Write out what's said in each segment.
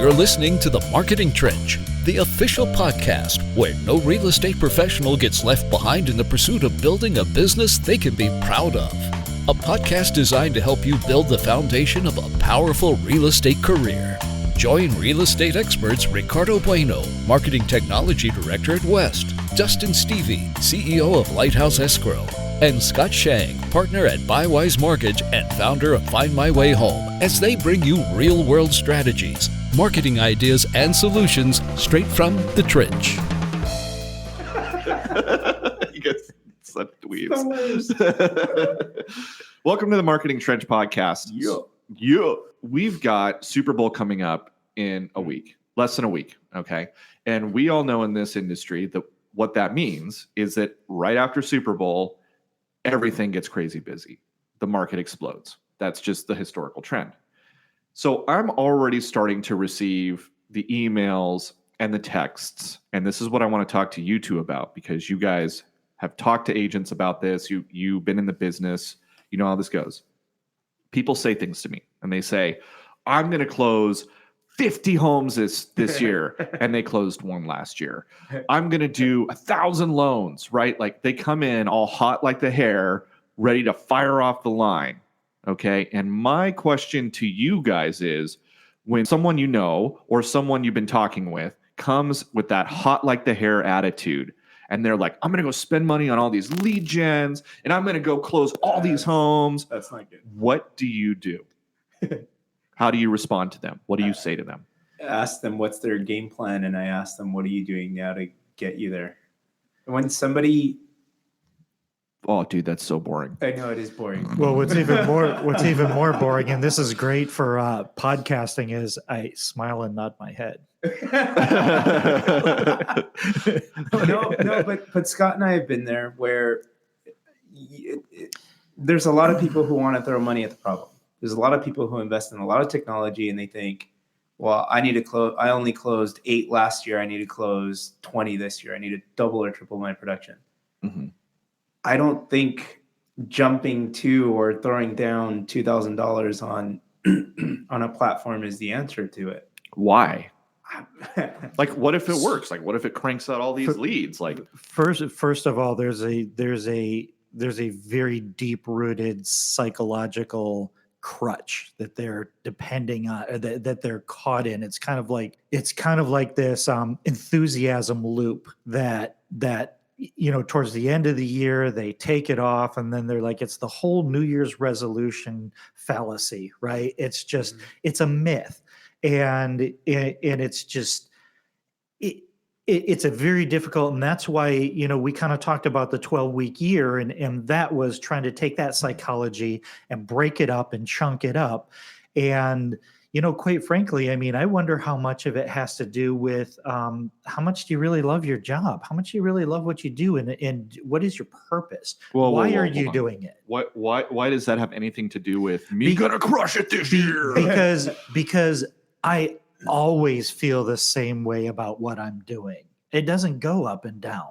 You're listening to The Marketing Trench, the official podcast where no real estate professional gets left behind in the pursuit of building a business they can be proud of. A podcast designed to help you build the foundation of a powerful real estate career. Join real estate experts Ricardo Bueno, Marketing Technology Director at West, Dustin Stevie, CEO of Lighthouse Escrow, and Scott Shang, partner at Bywise Mortgage and founder of Find My Way Home, as they bring you real-world strategies, marketing ideas, and solutions straight from the trench. You guys such dweebs. Welcome to the Marketing Trench podcast. Yeah. We've got Super Bowl coming up in a week, less than a week. Okay. And we all know in this industry that what that means is that right after Super Bowl, everything gets crazy busy. The market explodes. That's just the historical trend. So I'm already starting to receive the emails and the texts. And this is what I want to talk to you two about, because you guys have talked to agents about this. You've been in the business. You know how this goes. People say things to me and they say, I'm going to close 50 homes this year. And they closed one last year. I'm going to do 1,000 loans, right? Like they come in all hot like the hair, ready to fire off the line. Okay. And my question to you guys is, when someone you know or someone you've been talking with comes with that hot like the hair attitude, and they're like, I'm going to go spend money on all these lead gens, and I'm going to go close all these homes. That's not good. What do you do? How do you respond to them? What do you say to them? Ask them what's their game plan, and I ask them, what are you doing now to get you there? When somebody... Oh, dude, that's so boring. I know it is boring. Well, what's even more boring, and this is great for podcasting, is I smile and nod my head. No, but Scott and I have been there where there's a lot of people who want to throw money at the problem. There's a lot of people who invest in a lot of technology and they think, well, I need to close. I only closed 8 last year. I need to close 20 this year. I need to double or triple my production. Mm-hmm. I don't think jumping to or throwing down $2,000 on a platform is the answer to it. Why? Like, what if it works? Like, what if it cranks out all these leads? Like, first of all, there's a very deep rooted psychological crutch that they're depending on, that they're caught in. It's kind of like this enthusiasm loop that towards the end of the year they take it off, and then they're like, it's the whole New Year's resolution fallacy, right? It's just it's a myth. And it's just, it's a very difficult, and that's why, we kind of talked about the 12-week year, and that was trying to take that psychology and break it up and chunk it up. And, quite frankly, I mean, I wonder how much of it has to do with how much do you really love your job? How much do you really love what you do? And what is your purpose? Why are you doing it? Why does that have anything to do with me gonna crush it this year? Because I always feel the same way about what I'm doing. It doesn't go up and down.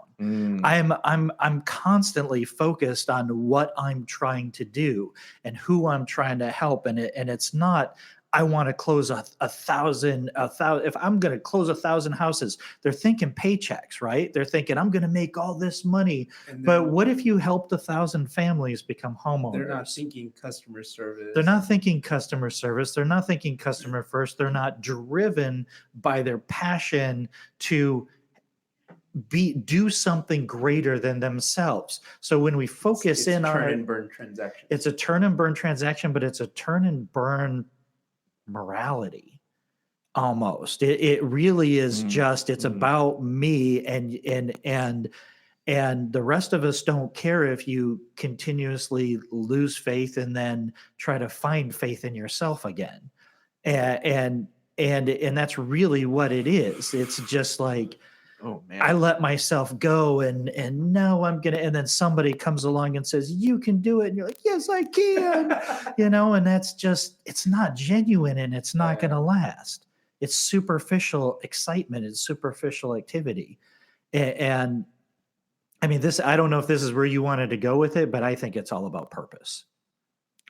I'm constantly focused on what I'm trying to do and who I'm trying to help. And it's not, I want to close a thousand. If I'm going to close 1,000 houses, they're thinking paychecks, right? They're thinking, I'm going to make all this money. But what if you helped 1,000 families become homeowners? They're not thinking customer service. They're not thinking customer service. They're not thinking customer first. They're not driven by their passion to do something greater than themselves. So when we focus it's turn and burn transaction. It's a turn and burn transaction, but it's a turn and burn morality almost. It really is just, it's about me, and the rest of us don't care if you continuously lose faith and then try to find faith in yourself again. And that's really what it is. It's just like, oh man, I let myself go, and now I'm gonna, and then somebody comes along and says, you can do it, and you're like, yes, I can. And that's just, it's not genuine, and it's not gonna last. It's superficial excitement, it's superficial activity. And I mean, I don't know if this is where you wanted to go with it, but I think it's all about purpose.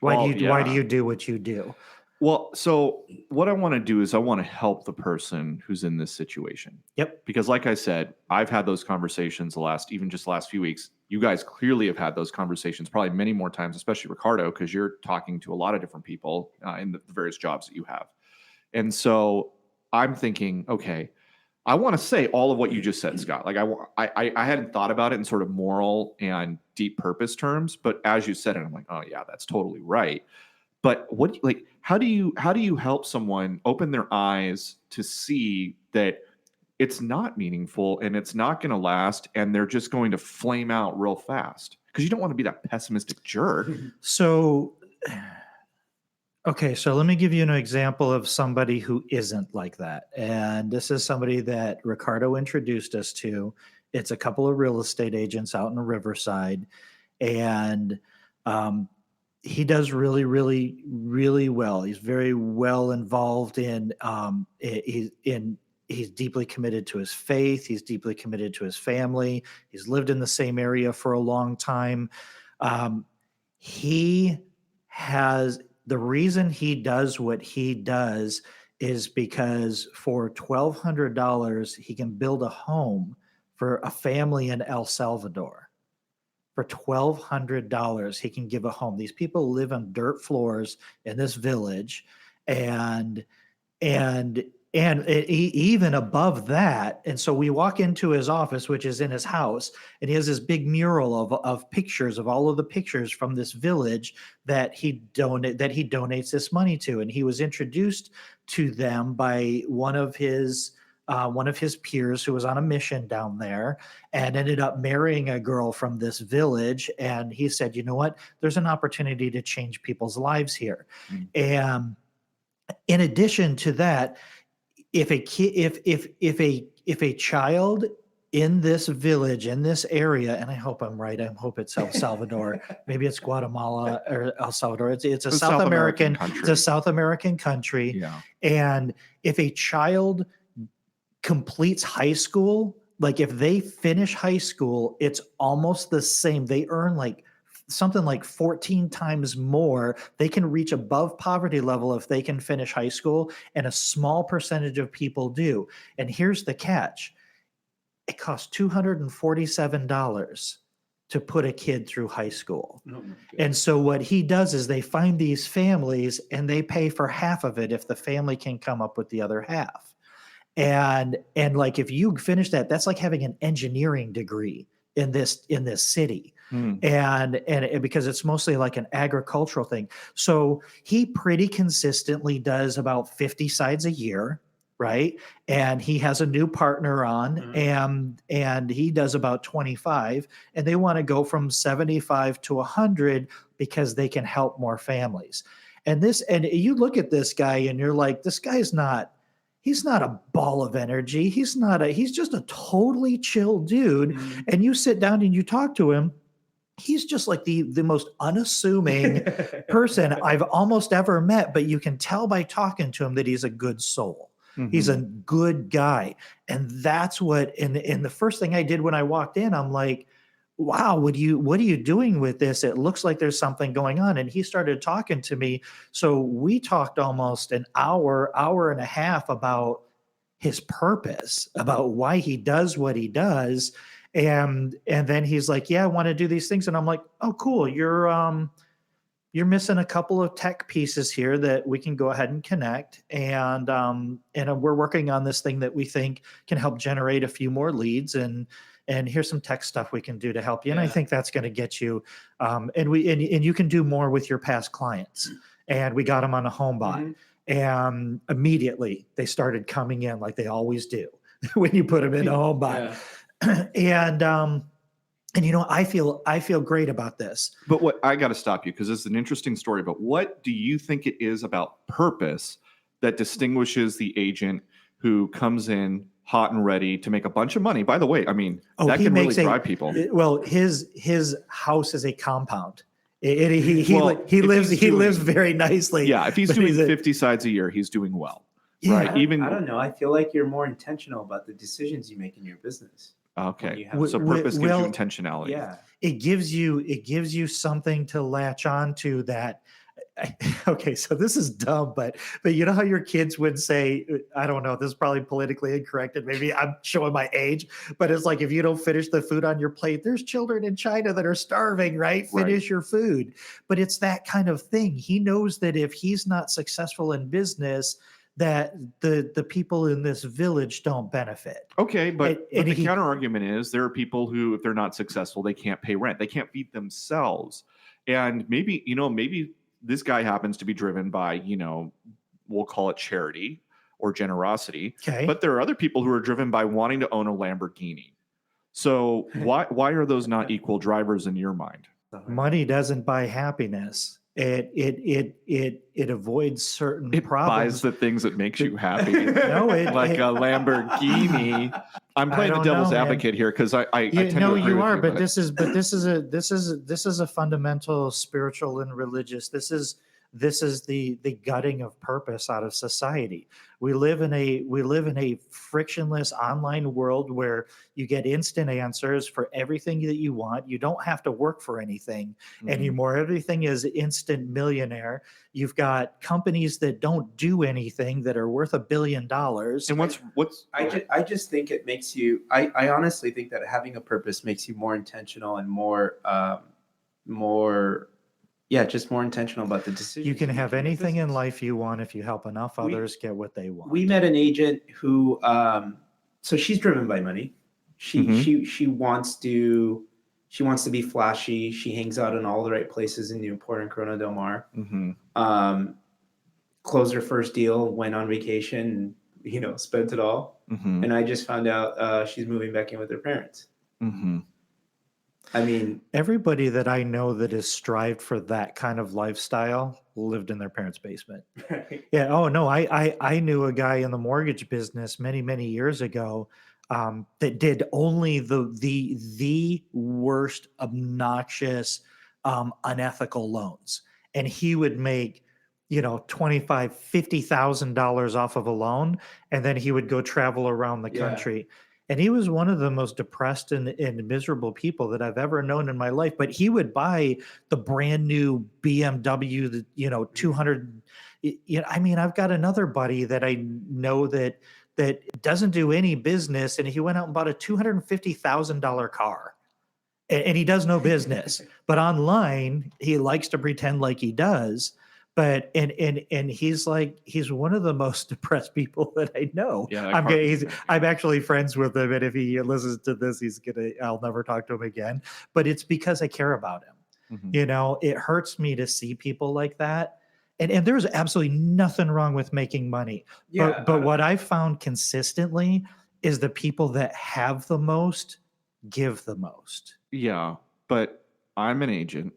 Why do you do what you do? Well, so what I want to do is I want to help the person who's in this situation. Yep. Because like I said, I've had those conversations the last few weeks. You guys clearly have had those conversations probably many more times, especially Ricardo, because you're talking to a lot of different people in the various jobs that you have. And so I'm thinking, okay, I want to say all of what you just said, Scott. Like I hadn't thought about it in sort of moral and deep purpose terms, but as you said it, I'm like, oh yeah, that's totally right. But how do you help someone open their eyes to see that it's not meaningful and it's not going to last and they're just going to flame out real fast? Because you don't want to be that pessimistic jerk. So, okay, so let me give you an example of somebody who isn't like that. And this is somebody that Ricardo introduced us to. It's a couple of real estate agents out in Riverside. And he does really, really, really well. He's very well involved in he's deeply committed to his faith. He's deeply committed to his family. He's lived in the same area for a long time. He has, the reason he does what he does is because for $1,200, he can build a home for a family in El Salvador. For $1,200, he can give a home. These people live on dirt floors in this village, and even above that. And so we walk into his office, which is in his house, and he has this big mural of pictures of all of the pictures from this village that he donates this money to. And he was introduced to them by one of his peers who was on a mission down there and ended up marrying a girl from this village. And he said, you know what, there's an opportunity to change people's lives here. Mm-hmm. And in addition to that, if a child in this village, in this area, and I hope I'm right, I hope it's El Salvador, maybe it's Guatemala or El Salvador. It's a South American country. It's a South American country. Yeah. And if a child completes high school, like if they finish high school, it's almost the same. They earn like something like 14 times more. They can reach above poverty level if they can finish high school, and a small percentage of people do. And here's the catch. It costs $247 to put a kid through high school. Oh, and so what he does is they find these families and they pay for half of it if the family can come up with the other half. And like if you finish that, that's like having an engineering degree in this city. And because it's mostly like an agricultural thing. So he pretty consistently does about 50 sides a year, right? And he has a new partner on, and he does about 25, and they want to go from 75 to 100 because they can help more families. And you look at this guy and you're like, this guy's not, he's not a ball of energy. He's just a totally chill dude. Mm-hmm. And you sit down and you talk to him. He's just like the most unassuming person I've almost ever met, but you can tell by talking to him that he's a good soul. Mm-hmm. He's a good guy. And that's what, and the first thing I did when I walked in, I'm like, wow, what are you doing with this? It looks like there's something going on. And he started talking to me. So we talked almost an hour and a half about his purpose, about why he does what he does. And then he's like, yeah, I want to do these things. And I'm like, oh, cool. You're missing a couple of tech pieces here that we can go ahead and connect. And we're working on this thing that we think can help generate a few more leads. And here's some tech stuff we can do to help you. And I think that's going to get you. And you can do more with your past clients. And we got them on a HomeBot. Mm-hmm. And immediately they started coming in like they always do when you put them in a HomeBot. Yeah. And I feel great about this. But what I got to stop you because it's an interesting story. But what do you think it is about purpose that distinguishes the agent who comes in hot and ready to make a bunch of money? By the way, I mean that can really drive people. Well, his house is a compound. He lives very nicely. Yeah, if he's doing 50 sides a year, he's doing well. Yeah, right. I don't know. I feel like you're more intentional about the decisions you make in your business. Okay. So purpose gives you intentionality. Yeah. It gives you something to latch on to that okay, so this is dumb, but you know how your kids would say, I don't know, this is probably politically incorrect, and maybe I'm showing my age, but it's like, if you don't finish the food on your plate, there's children in China that are starving, right? Finish your food. But it's that kind of thing. He knows that if he's not successful in business, that the people in this village don't benefit. Okay, but And the he- counter argument is there are people who, if they're not successful, they can't pay rent. They can't feed themselves. And maybe, maybe this guy happens to be driven by, we'll call it charity or generosity. Okay. But there are other people who are driven by wanting to own a Lamborghini. So why are those not equal drivers in your mind? Money doesn't buy happiness. It avoids certain It problems. buys the things that makes you happy. No, like a Lamborghini. I'm I playing the don't devil's know, man. advocate here because I tend to no, agree you with are, you, but this is a fundamental spiritual and religious. This is the gutting of purpose out of society. We live in a frictionless online world where you get instant answers for everything that you want. You don't have to work for anything anymore. Everything is instant millionaire. You've got companies that don't do anything that are worth $1 billion. And what's I just think it makes you. I honestly think that having a purpose makes you more intentional and more just more intentional about the decision. You can have anything in life you want if you help enough others get what they want. We met an agent who, so she's driven by money. She wants to be flashy. She hangs out in all the right places in Newport and Corona Del Mar. Closed her first deal, went on vacation, and spent it all. And I just found out she's moving back in with her parents. I mean, everybody that I know that has strived for that kind of lifestyle lived in their parents' basement. Yeah. Oh no, I knew a guy in the mortgage business many years ago that did only the worst, obnoxious, unethical loans, and he would make $25,000-$50,000 off of a loan, and then he would go travel around the country. And he was one of the most depressed and miserable people that I've ever known in my life. But he would buy the brand new BMW, 200. I mean, I've got another buddy that I know that doesn't do any business, and he went out and bought a $250,000 car. And he does no business, but online he likes to pretend like he does. But and he's one of the most depressed people that I know. Yeah, I'm actually friends with him, and if he listens to this, I'll never talk to him again. But it's because I care about him. It hurts me to see people like that. And there's absolutely nothing wrong with making money. But what I've found consistently is the people that have the most give the most. Yeah, but I'm an agent,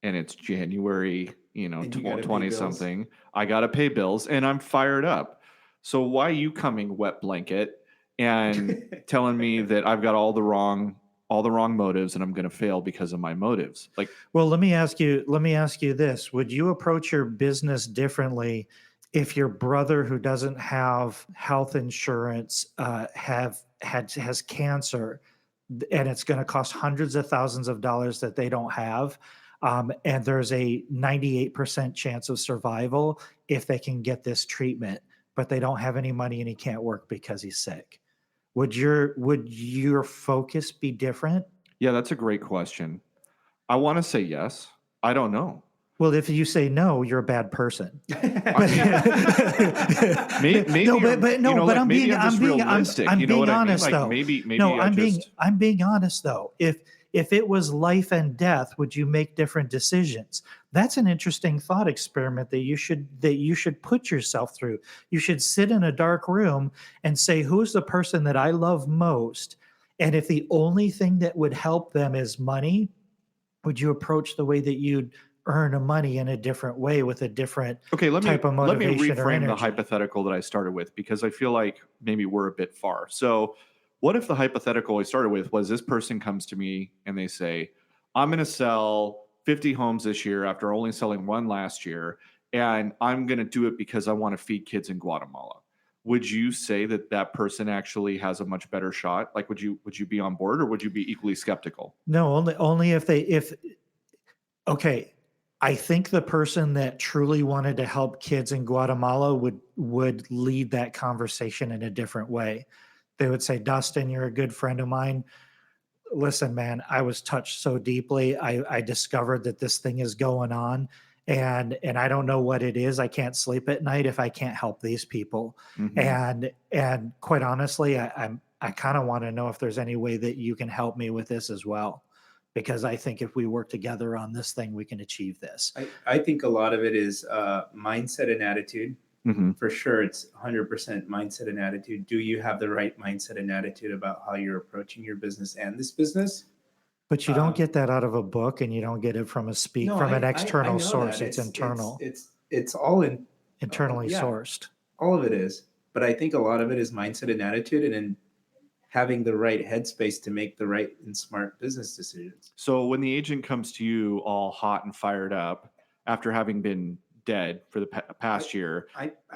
and it's January. 20 something. I got to pay bills and I'm fired up. So why are you coming wet blanket and telling me that I've got all the wrong motives and I'm going to fail because of my motives? Well, let me ask you this. Would you approach your business differently if your brother who doesn't have health insurance has cancer, and it's going to cost hundreds of thousands of dollars that they don't have? And there's a 98% chance of survival if they can get this treatment, but they don't have any money and he can't work because he's sick. Would your focus be different? Yeah, that's a great question. I want to say yes. I don't know. Well, if you say no, you're a bad person. Maybe I'm being honest though. I'm being honest though. If it was life and death, would you make different decisions? That's an interesting thought experiment that you should put yourself through. You should sit in a dark room and say, who's the person that I love most? And if the only thing that would help them is money, would you approach the way that you'd earn money in a different way with a different type of motivation? Let me reframe the energy? hypothetical that I started with, because I feel like maybe we're a bit far. So what if the hypothetical I started with was this person comes to me and they say, I'm going to sell 50 homes this year after only selling one last year, and I'm going to do it because I want to feed kids in Guatemala. Would you say that person actually has a much better shot? Like, would you be on board, or would you be equally skeptical? No, only if okay. I think the person that truly wanted to help kids in Guatemala would lead that conversation in a different way. They would say, Dustin, you're a good friend of mine. Listen, man, I was touched so deeply. I discovered that this thing is going on, and I don't know what it is. I can't sleep at night if I can't help these people. And quite honestly, I kind of want to know if there's any way that you can help me with this as well, because I think if we work together on this thing, we can achieve this. I think a lot of it is mindset and attitude. For sure, it's 100% mindset and attitude. Do you have the right mindset and attitude about how you're approaching your business and this business? But you don't get that out of a book, and you don't get it from an external source. It's internal. It's all internally sourced. All of it is. But I think a lot of it is mindset and attitude, and then having the right headspace to make the right and smart business decisions. So when the agent comes to you all hot and fired up after having been dead for the past year,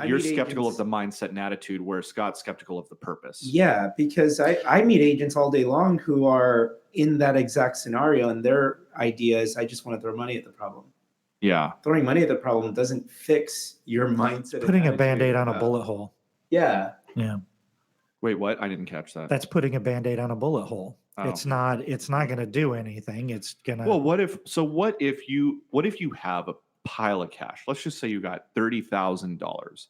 you're skeptical of the mindset and attitude, where Scott's skeptical of the purpose. Yeah, because I meet agents all day long who are in that exact scenario, and their idea is, I just want to throw money at the problem. Yeah. Throwing money at the problem doesn't fix your mindset. Putting a Band-Aid on a bullet hole. Yeah. Yeah. Wait, what? I didn't catch that. That's putting a Band-Aid on a bullet hole. Oh. It's not going to do anything. It's going to. Well, what if you have a pile of cash? Let's just say you got $30,000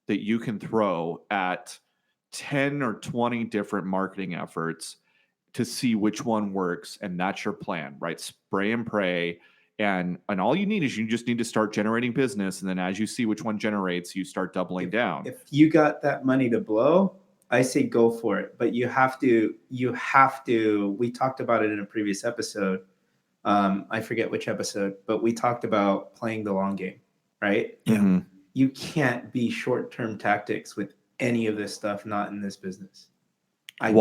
that you can throw at 10 or 20 different marketing efforts to see which one works, and that's your plan, right? Spray and pray, and all you need is, you just need to start generating business, and then as you see which one generates, you start doubling down. If you got that money to blow, I say go for it, but you have to, we talked about it in a previous episode. I forget which episode, but we talked about playing the long game, right? Yeah. You can't be short-term tactics with any of this stuff, not in this business. I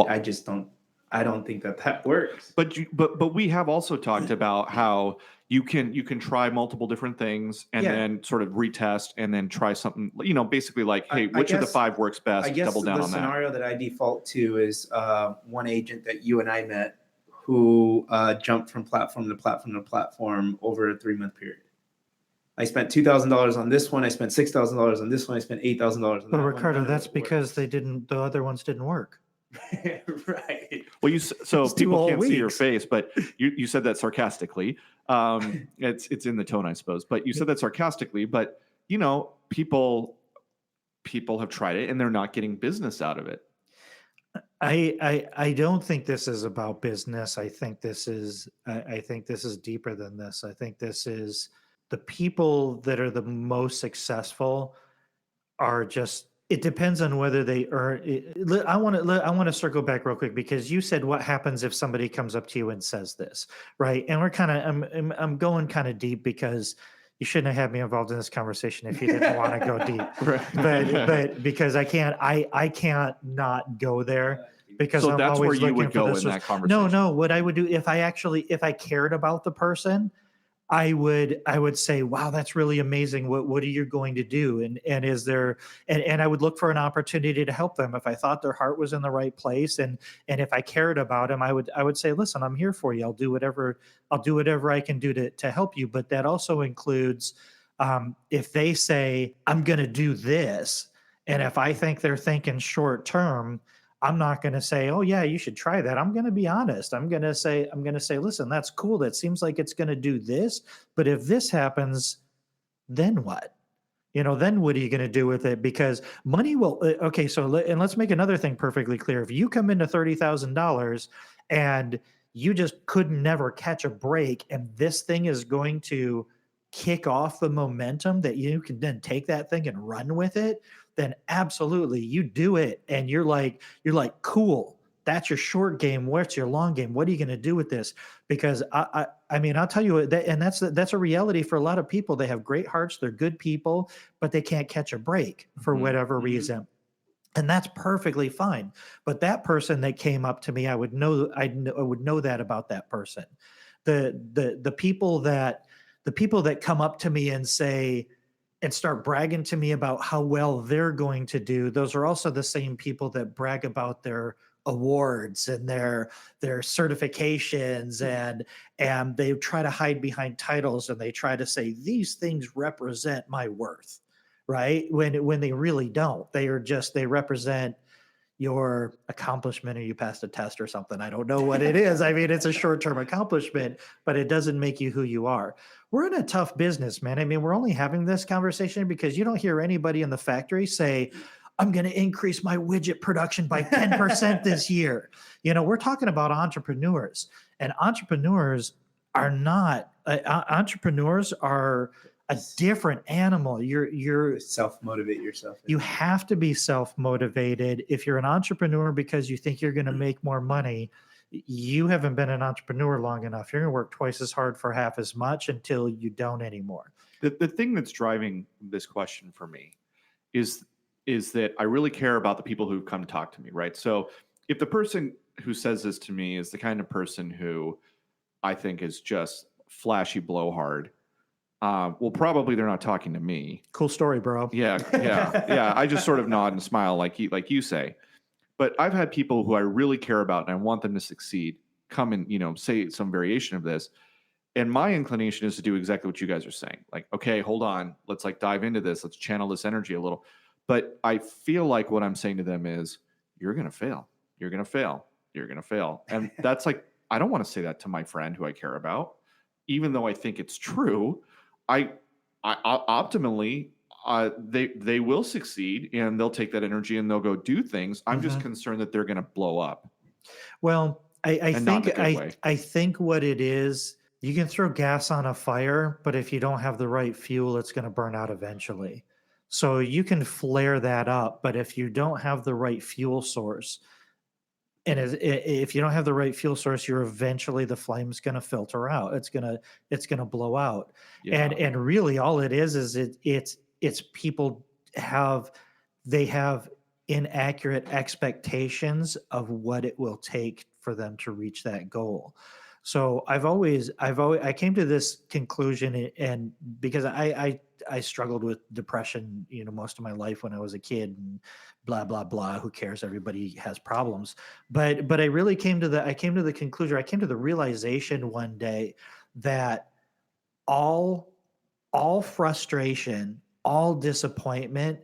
don't think that works. But we have also talked about how you can try multiple different things and then sort of retest and then try something, basically like, hey, which of the 5 works best? I guess double down on that. The scenario that I default to is one agent that you and I met who jumped from platform to platform to platform over a 3-month period. I spent $2,000 on this one. I spent $6,000 on this one. I spent $8,000 on that one. But Ricardo, that's because the other ones didn't work. Right. Well, so people can't see your face, but you said that sarcastically. It's in the tone, I suppose. But you said that sarcastically. But people have tried it and they're not getting business out of it. I don't think this is about business. I think this is deeper than this. I think this is the people that are the most successful are just. It depends on whether they earn. I want to circle back real quick, because you said what happens if somebody comes up to you and says this, right? And I'm going kind of deep, because you shouldn't have had me involved in this conversation if you didn't want to go deep. Right. But because I can't not go there, because so I'm that's always where you looking would go for in that conversation. No. What I would do if I cared about the person, I would say, wow, that's really amazing. What are you going to do? And is there, and I would look for an opportunity to help them. If I thought their heart was in the right place, and if I cared about them, I would say, listen, I'm here for you. I'll do whatever I can do to help you. But that also includes, if they say, I'm going to do this, and if I think they're thinking short term, I'm not going to say, oh yeah, you should try that. I'm going to be honest. I'm going to say, listen, that's cool. That seems like it's going to do this, but if this happens, then what? Then what are you going to do with it? Because money will, okay. So, and let's make another thing perfectly clear. If you come into $30,000 and you just could never catch a break, and this thing is going to kick off the momentum that you can then take that thing and run with it, then absolutely you do it. And you're like, cool. That's your short game. What's your long game? What are you going to do with this? Because I mean, I'll tell you that, and that's a reality for a lot of people. They have great hearts. They're good people, but they can't catch a break for whatever reason. And that's perfectly fine. But that person that came up to me, I would know that about that person. The people that come up to me and say, and start bragging to me about how well they're going to do, those are also the same people that brag about their awards and their certifications, and they try to hide behind titles, and they try to say these things represent my worth, right? When they really don't. They represent your accomplishment, or you passed a test or something. I don't know what it is. I mean, it's a short-term accomplishment, but it doesn't make you who you are. We're in a tough business, man. I mean, we're only having this conversation because you don't hear anybody in the factory say, I'm going to increase my widget production by 10% this year. We're talking about entrepreneurs, and entrepreneurs are a different animal. You're self-motivate yourself. You have to be self-motivated. If you're an entrepreneur because you think you're going to make more money, you haven't been an entrepreneur long enough. You're going to work twice as hard for half as much until you don't anymore. The thing that's driving this question for me is that I really care about the people who come to talk to me, right? So if the person who says this to me is the kind of person who I think is just flashy blowhard, well, probably they're not talking to me. Cool story, bro. Yeah. I just sort of nod and smile like you say. But I've had people who I really care about and I want them to succeed come and, say some variation of this. And my inclination is to do exactly what you guys are saying. Like, okay, hold on. Let's dive into this. Let's channel this energy a little. But I feel like what I'm saying to them is, you're going to fail. You're going to fail. You're going to fail. And that's I don't want to say that to my friend who I care about, even though I think it's true. I optimally, they will succeed and they'll take that energy and they'll go do things. I'm just concerned that they're going to blow up. Well, I think what it is, you can throw gas on a fire, but if you don't have the right fuel, it's going to burn out eventually. So you can flare that up, but if you don't have the right fuel source, and if you don't have the right fuel source, the flame's going to filter out. It's going to blow out. Yeah. And really all it is it's people have inaccurate expectations of what it will take for them to reach that goal. So I came to this conclusion, and because I struggled with depression, most of my life when I was a kid, and blah, blah, blah, who cares? Everybody has problems. But I really came to the conclusion, I came to the realization one day that all frustration, all disappointment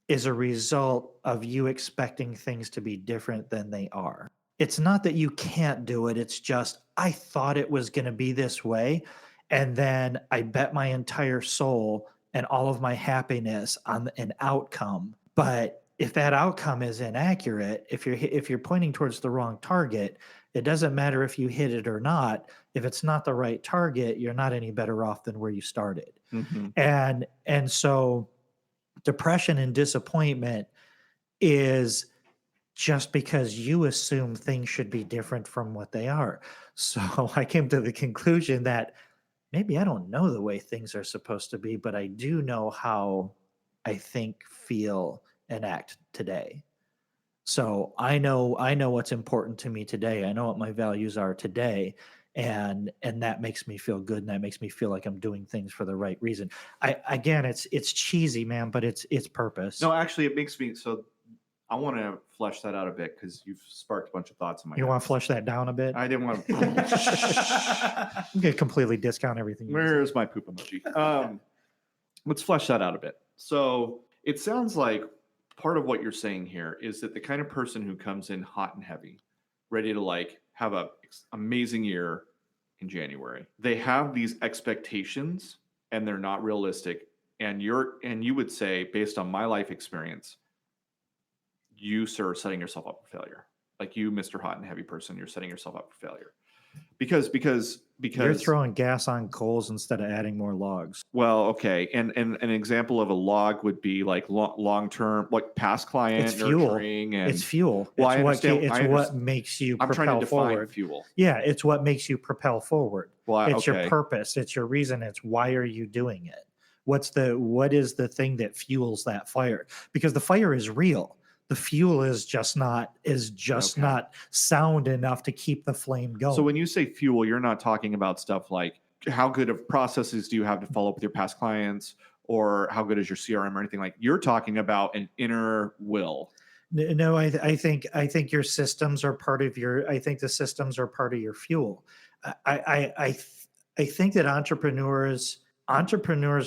is a result of you expecting things to be different than they are. It's not that you can't do it. It's just, I thought it was going to be this way. And then I bet my entire soul and all of my happiness on an outcome. But if that outcome is inaccurate, if you're pointing towards the wrong target, it doesn't matter if you hit it or not. If it's not the right target, you're not any better off than where you started. Mm-hmm. And so depression and disappointment is just because you assume things should be different from what they are. So I came to the conclusion that maybe I don't know the way things are supposed to be, but I do know how I think, feel, and act today. So I know what's important to me today. I know what my values are today. And that makes me feel good, and that makes me feel like I'm doing things for the right reason. It's cheesy, man, but it's purpose. No, actually it makes me so. I want to flesh that out a bit because you've sparked a bunch of thoughts in my head. You want to flesh that down a bit? I didn't want to. I'm going to completely discount everything. Where's my poop emoji? Let's flesh that out a bit. So it sounds like part of what you're saying here is that the kind of person who comes in hot and heavy, ready to have a amazing year in January, they have these expectations and they're not realistic. And you would say, based on my life experience, you, sir, are setting yourself up for failure. Like you, Mr. Hot and Heavy person, you're setting yourself up for failure. Because you're throwing gas on coals instead of adding more logs. Well, okay. And an example of a log would be long-term, past client it's fuel. Nurturing. And, it's fuel. Well, It's what makes you propel trying to define forward. Fuel. Yeah, it's what makes you propel forward. Well, it's your purpose. It's your reason. It's why are you doing it? What is the thing that fuels that fire? Because the fire is real. The fuel is just not sound enough to keep the flame going. So when you say fuel, you're not talking about stuff like how good of processes do you have to follow up with your past clients, or how good is your CRM or anything like. You're talking about an inner will. No, I think your systems are part of your. I think the systems are part of your fuel. I think that entrepreneurs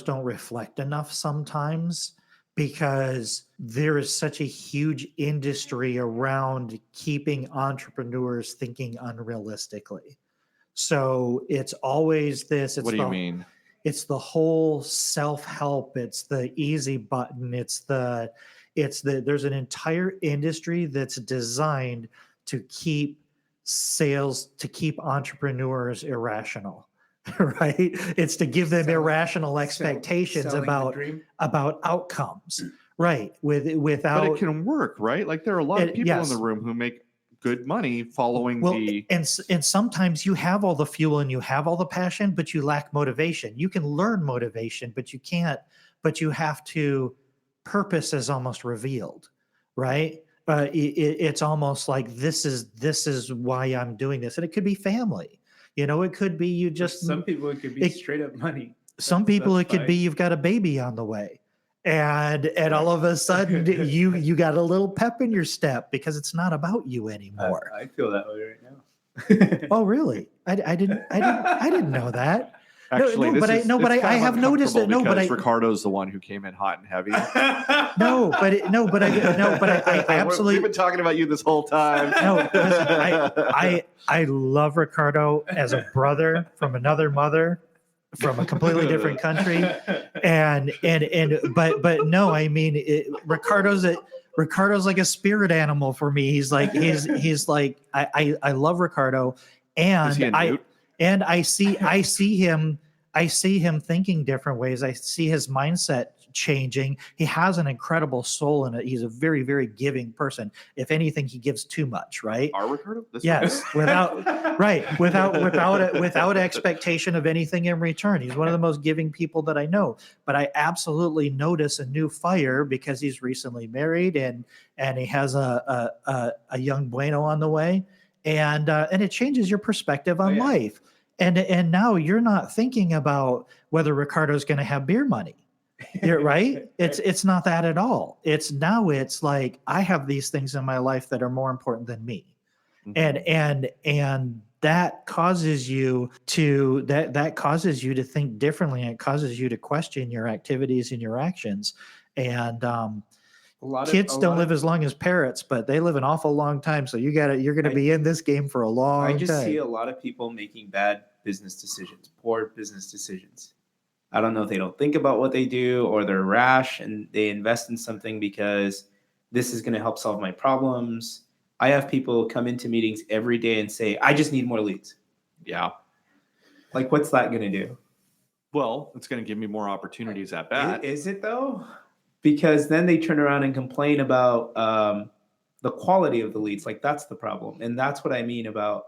don't reflect enough sometimes because there is such a huge industry around keeping entrepreneurs thinking unrealistically. So it's always this. What do you mean? It's the whole self-help. It's the easy button. There's an entire industry that's designed to keep entrepreneurs irrational, right? It's to give them irrational expectations about outcomes, right? But it can work, right? Like there are a lot of people in the room who make good money following and sometimes you have all the fuel and you have all the passion, but you lack motivation. You can learn motivation, but you have to. Purpose is almost revealed, right? It's almost like this is why I'm doing this, and it could be family. It could be you just. Some people it could be straight up money. Some people it could be you've got a baby on the way, and all of a sudden you got a little pep in your step because it's not about you anymore. I feel that way right now. Oh, really? I didn't know that. Actually, I have noticed it. Because Ricardo's the one who came in hot and heavy. I absolutely. We've been talking about you this whole time. No, listen, I love Ricardo as a brother from another mother, from a completely different country, but no, I mean Ricardo's like a spirit animal for me. He's like I love Ricardo, and Is he a newt? And I see him thinking different ways. I see his mindset changing. He has an incredible soul in it. He's a very, very giving person. If anything, he gives too much, right? Our Ricardo? Yes, without expectation of anything in return. He's one of the most giving people that I know. But I absolutely notice a new fire because he's recently married and he has a young bueno on the way. And it changes your perspective on life. And now you're not thinking about whether Ricardo's going to have beer money, right? It's not that at all. It's like I have these things in my life that are more important than me, and that causes you to think differently, and it causes you to question your activities and your actions, and kids don't live as long as parrots, but they live an awful long time. So you're going to be in this game for a long time. I just see a lot of people making bad business decisions, poor business decisions. I don't know if they don't think about what they do or they're rash and they invest in something because this is going to help solve my problems. I have people come into meetings every day and say, I just need more leads. Yeah. Like, what's that going to do? Well, it's going to give me more opportunities at bat. Is it though? Because then they turn around and complain about the quality of the leads. Like that's the problem. And that's what I mean about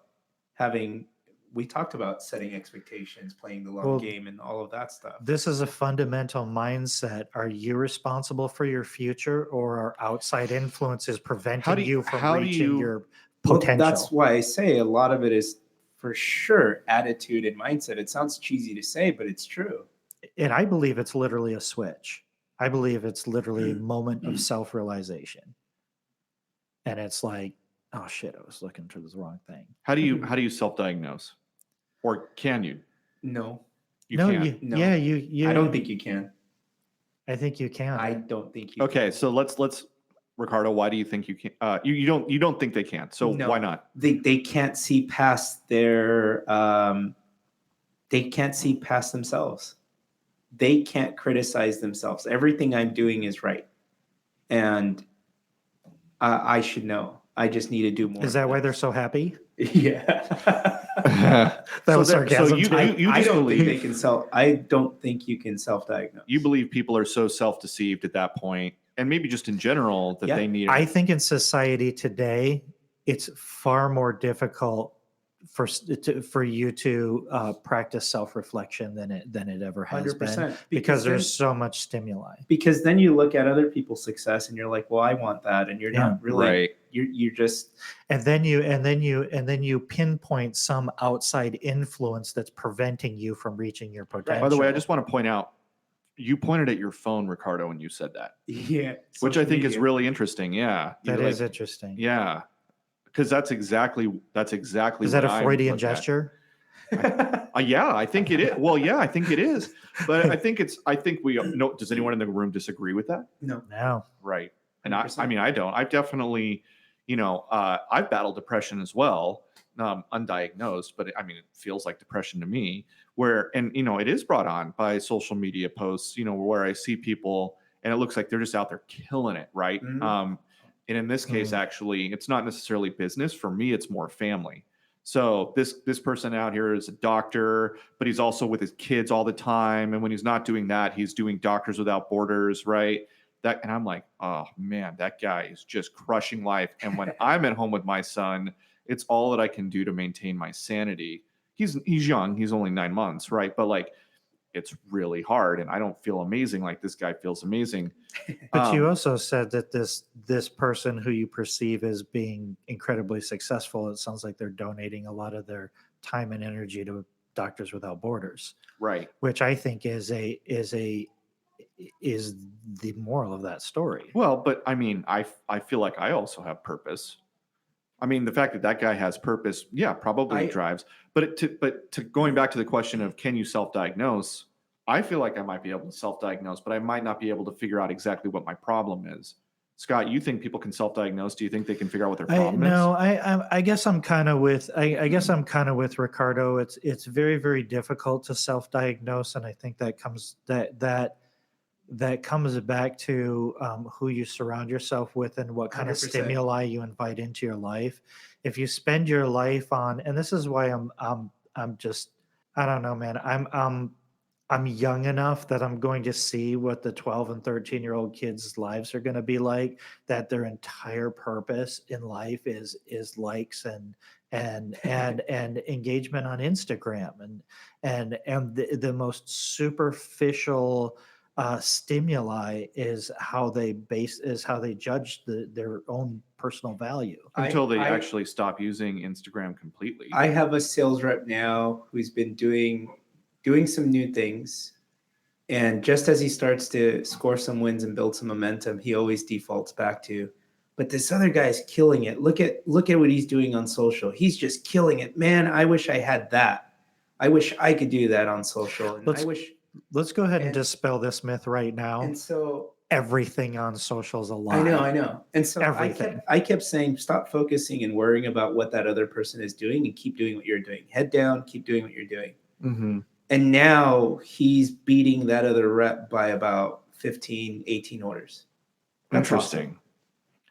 we talked about setting expectations, playing the long game and all of that stuff. This is a fundamental mindset. Are you responsible for your future or are outside influences preventing you from reaching your potential? Well, that's why I say a lot of it is for sure attitude and mindset. It sounds cheesy to say, but it's true. And I believe it's literally a switch. I believe it's literally a moment of self-realization. And it's like, oh shit, I was looking for the wrong thing. How do you self-diagnose? Or can you? No. You can't. I don't think you can. I think you can. I don't think you Okay, so let's Ricardo, why do you think you can? You don't think they can. So why not? They can't see past their they can't see past themselves. They can't criticize themselves. Everything I'm doing is right. And I should know. I just need to do more. Is that why they're so happy? Yeah. That was sarcasm. So you I just don't believe think they can I don't think you can self-diagnose. You believe people are so self-deceived at that point, and maybe just in general that they need. I think in society today, it's far more difficult for you to practice self-reflection than it ever has 100%, been because there's so much stimuli. Because then you look at other people's success and you're like, well, I want that, and you're not really right. You're just and then you pinpoint some outside influence that's preventing you from reaching your potential. By the way, I just want to point out you pointed at your phone, Ricardo, when you said that, Yeah. which I social think is media. really interesting. Yeah. That You're is like, interesting. yeah. Because that's exactly Is that what a I Freudian look at. gesture? Yeah, I think it is. Well, yeah, I think it is. But I think we know. Does anyone in the room disagree with that? No. No. Right. And I 100%. mean, I don't. I've definitely, I've battled depression as well, undiagnosed, but I mean, it feels like depression to me. It is brought on by social media posts, where I see people and it looks like they're just out there killing it, right? Mhm. And in this case, actually, it's not necessarily business. For me, it's more family. So this person out here is a doctor, but he's also with his kids all the time. And when he's not doing that, he's doing Doctors Without Borders, right? And I'm like, oh man, that guy is just crushing life. And when I'm at home with my son, it's all that I can do to maintain my sanity. He's young, he's only 9 months, right? But like, it's really hard, and I don't feel amazing like this guy feels amazing. But you also said that this person who you perceive as being incredibly successful, it sounds like they're donating a lot of their time and energy to Doctors Without Borders, right. which I think is the moral of that story. Well, but I mean, I feel like I also have purpose. I mean, the fact that guy has purpose, yeah, probably drives. But to going back to the question of can you self-diagnose, I feel like I might be able to self-diagnose, but I might not be able to figure out exactly what my problem is. Scott, you think people can self-diagnose? Do you think they can figure out what their problem is? No, I guess I'm kind of with Ricardo. It's very, very difficult to self-diagnose, and I think that comes back to who you surround yourself with and what kind 100%. of stimuli you invite into your life. If you spend your life on, and this is why I'm just, I don't know, man. I'm young enough that I'm going to see what the 12 and 13-year-old kids' lives are going to be like, that their entire purpose in life is likes and engagement on Instagram and the most superficial stimuli is how they judge their own personal value Until they actually stop using Instagram completely. I have a sales rep now who's been doing some new things, and just as he starts to score some wins and build some momentum, he always defaults back to, but this other guy's killing it. Look at what he's doing on social. He's just killing it, man. I wish I had that. I wish I could do that on social. And Let's go ahead and dispel this myth right now. And so everything on social is a lie. I know. And so everything. I kept saying, stop focusing and worrying about what that other person is doing and keep doing what you're doing. Head down, keep doing what you're doing. Mm-hmm. And now he's beating that other rep by about 15, 18 orders. That's Interesting. awesome.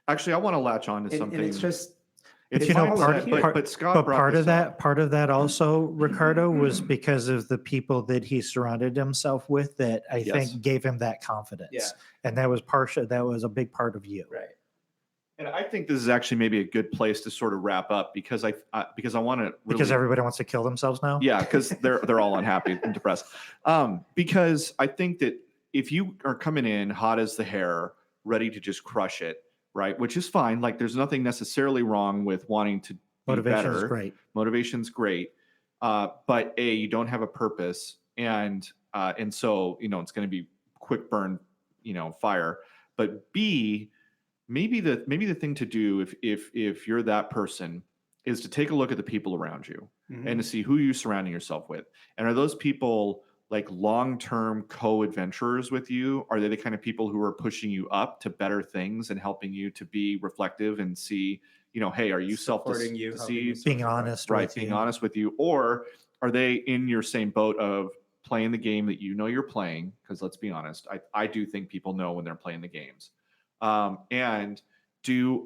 Actually, I want to latch on to something. And it's just, it's Scott part of that also, Ricardo, was because of the people that he surrounded himself with that I think gave him that confidence. Yeah. And that was a big part of you. right. And I think this is actually maybe a good place to sort of wrap up because I want to because everybody wants to kill themselves now. Yeah, because they're all unhappy and depressed. Because I think that if you are coming in hot as the hair, ready to just crush it, right? Which is fine. Like there's nothing necessarily wrong with wanting to be Motivation better. is great. Motivation's great. But you don't have a purpose, and so it's going to be quick burn, fire. But B, maybe the thing to do if you're that person is to take a look at the people around you and to see who you're surrounding yourself with, and are those people like long-term co-adventurers with you? Are they the kind of people who are pushing you up to better things and helping you to be reflective and see, hey, are you Supporting you, being honest, right? Being honest with you, or are they in your same boat of playing the game that you're playing? Because let's be honest, I do think people know when they're playing the games. And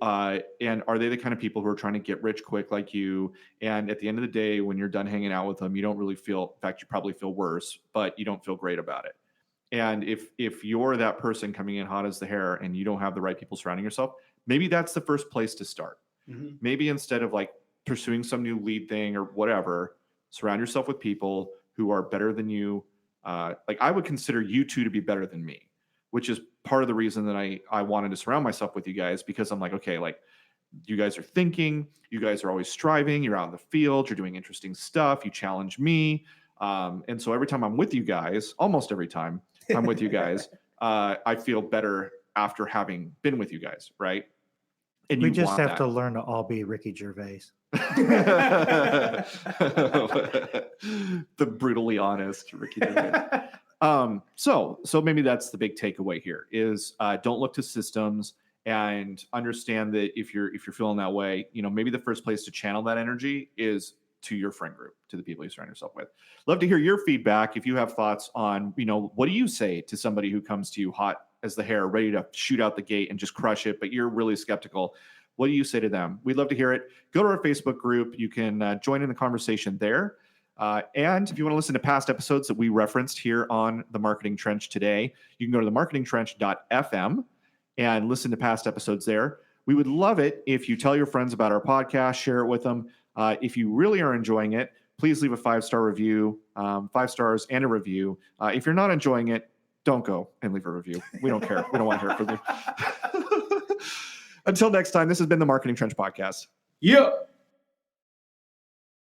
are they the kind of people who are trying to get rich quick like you? And at the end of the day, when you're done hanging out with them, you don't really feel, in fact, you probably feel worse, but you don't feel great about it. And if you're that person coming in hot as the hair and you don't have the right people surrounding yourself, maybe that's the first place to start. Mm-hmm. Maybe instead of like pursuing some new lead thing or whatever, surround yourself with people who are better than you. Like I would consider you two to be better than me, which is part of the reason that I wanted to surround myself with you guys, because I'm like, okay, like you guys are thinking, you guys are always striving, you're out in the field, you're doing interesting stuff, you challenge me. And so every time I'm with you guys, almost every time, I'm with you guys. I feel better after having been with you guys, right? And We you just want have that. to learn to all be Ricky Gervais. The brutally honest Ricky Gervais. So maybe that's the big takeaway here is don't look to systems and understand that if you're feeling that way, maybe the first place to channel that energy is to your friend group, to the people you surround yourself with. Love to hear your feedback. If you have thoughts on, what do you say to somebody who comes to you hot as the hair, ready to shoot out the gate and just crush it, but you're really skeptical? What do you say to them? We'd love to hear it. Go to our Facebook group. You can join in the conversation there. And if you want to listen to past episodes that we referenced here on the Marketing Trench today, you can go to themarketingtrench.fm and listen to past episodes there. We would love it if you tell your friends about our podcast, share it with them. If you really are enjoying it, please leave a 5-star review, 5 stars and a review. If you're not enjoying it, don't go and leave a review. We don't care. We don't want to hear it from you. Until next time, this has been the Marketing Trench Podcast. Yeah.